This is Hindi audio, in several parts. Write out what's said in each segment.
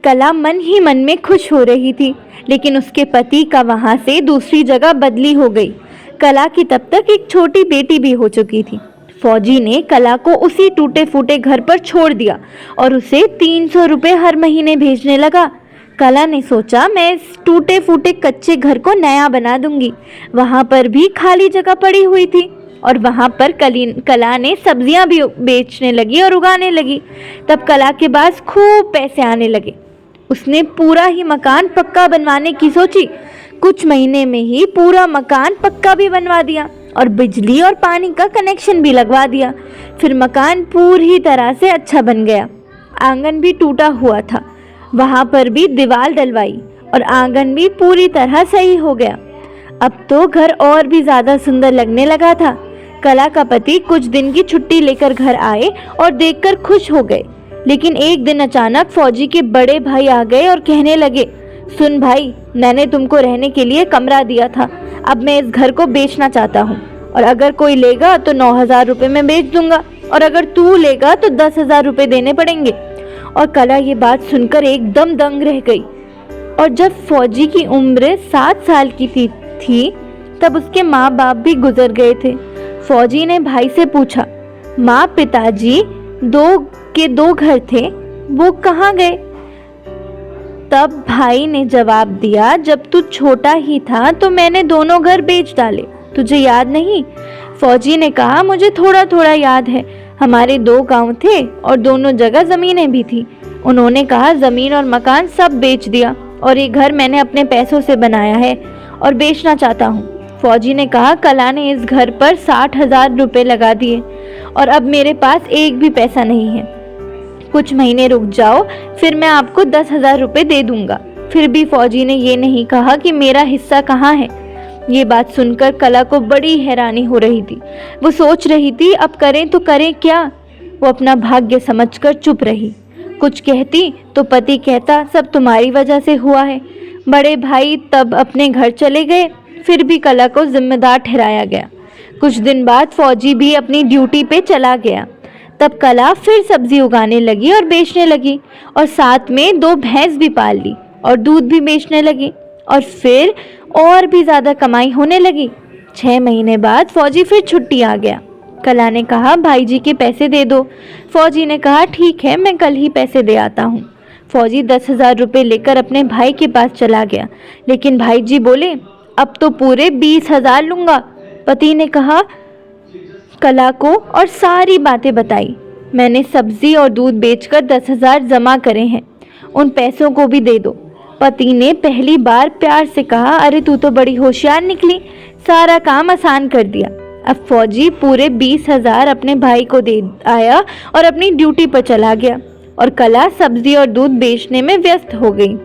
कला मन ही मन में खुश हो रही थी, लेकिन उसके पति का वहां से दूसरी जगह बदली हो गई। कला की तब तक एक छोटी बेटी भी हो चुकी थी। फौजी ने कला को उसी टूटे फूटे घर पर छोड़ दिया और उसे 300 रुपये हर महीने भेजने लगा। कला ने सोचा, मैं इस टूटे फूटे कच्चे घर को नया बना दूंगी। वहां पर भी खाली जगह पड़ी हुई थी और वहां पर कला ने सब्जियां भी बेचने लगी और उगाने लगी। तब कला के पास खूब पैसे आने लगे। उसने पूरा ही मकान पक्का बनवाने की सोची। कुछ महीने में ही पूरा मकान पक्का भी बनवा दिया और बिजली और पानी का कनेक्शन भी लगवा दिया। फिर मकान पूरी तरह से अच्छा बन गया। आंगन भी टूटा हुआ था, वहां पर भी दीवार डलवाई और आंगन भी पूरी तरह सही हो गया। अब तो घर और भी ज़्यादा सुंदर लगने लगा था। कला का पति कुछ दिन की छुट्टी लेकर घर आए और देखकर खुश हो गए। लेकिन एक दिन अचानक फौजी के बड़े भाई आ गए और कहने लगे, सुन भाई, मैंने तुमको रहने के लिए कमरा दिया था। अब मैं इस घर को बेचना चाहता हूँ और अगर कोई लेगा तो 9,000 रुपये में बेच दूंगा और अगर तू लेगा तो 10,000 रुपये देने पड़ेंगे। और कला ये बात सुनकर एकदम दंग रह गई। और जब फौजी की उम्र 7 साल की थी तब उसके माँ बाप भी गुजर गए थे। फौजी ने भाई से पूछा, माँ पिताजी दो घर थे, वो कहाँ गए? तब भाई ने जवाब दिया, जब तू छोटा ही था तो मैंने दोनों घर बेच डाले, तुझे याद नहीं? फौजी ने कहा, मुझे थोड़ा थोड़ा याद है। हमारे 2 गांव थे और दोनों जगह ज़मीनें भी थी। उन्होंने कहा, ज़मीन और मकान सब बेच दिया और ये घर मैंने अपने पैसों से बनाया है और बेचना चाहता हूँ। फौजी ने कहा, कला ने इस घर पर 60,000 रुपये लगा दिए और अब मेरे पास एक भी पैसा नहीं है। कुछ महीने रुक जाओ, फिर मैं आपको 10,000 रुपये दे दूंगा। फिर भी फौजी ने ये नहीं कहा कि मेरा हिस्सा कहाँ है। ये बात सुनकर कला को बड़ी हैरानी हो रही थी। वो सोच रही थी, अब करें तो करें क्या? वो अपना भाग्य समझकर चुप रही। कुछ कहती तो पति कहता, सब तुम्हारी वजह से हुआ है। बड़े भाई तब अपने घर चले गए। फिर भी कला को जिम्मेदार ठहराया गया। कुछ दिन बाद फौजी भी अपनी ड्यूटी पे चला गया। तब कला फिर सब्जी उगाने लगी और बेचने लगी और साथ में 2 भैंस भी पाल ली और दूध भी बेचने लगी और फिर और भी ज़्यादा कमाई होने लगी। 6 महीने बाद फौजी फिर छुट्टी आ गया। कला ने कहा, भाई जी के पैसे दे दो। फौजी ने कहा, ठीक है, मैं कल ही पैसे दे आता हूँ। फौजी 10,000 रुपये लेकर अपने भाई के पास चला गया, लेकिन भाई जी बोले, अब तो पूरे 20,000 लूँगा। पति ने कहा कला को और सारी बातें बताई। मैंने सब्जी और दूध बेचकर 10,000 जमा करे हैं, उन पैसों को भी दे दो। पति ने पहली बार प्यार से कहा, अरे तू तो बड़ी होशियार निकली, सारा काम आसान कर दिया। अब फौजी पूरे 20,000 अपने भाई को दे आया और अपनी ड्यूटी पर चला गया और कला सब्जी और दूध बेचने में व्यस्त हो गई।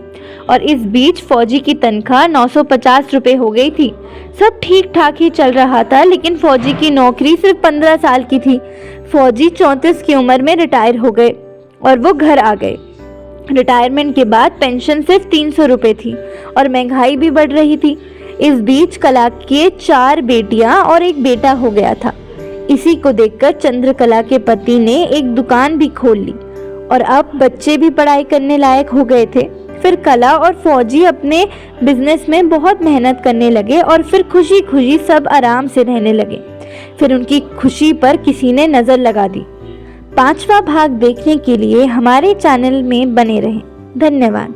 और इस बीच फौजी की तनख्वाह 950 रुपये हो गई थी। सब ठीक ठाक ही चल रहा था, लेकिन फौजी की नौकरी सिर्फ 15 साल की थी। फौजी 34 की उम्र में रिटायर हो गए और वो घर आ गए। रिटायरमेंट के बाद पेंशन सिर्फ 300 रुपये थी और महंगाई भी बढ़ रही थी। इस बीच कला के 4 बेटियां और एक बेटा हो गया था। इसी को देखकर चंद्रकला के पति ने एक दुकान भी खोल ली और अब बच्चे भी पढ़ाई करने लायक हो गए थे। फिर कला और फौजी अपने बिजनेस में बहुत मेहनत करने लगे और फिर खुशी खुशी सब आराम से रहने लगे। फिर उनकी खुशी पर किसी ने नज़र लगा दी। 5वां भाग देखने के लिए हमारे चैनल में बने रहें। धन्यवाद।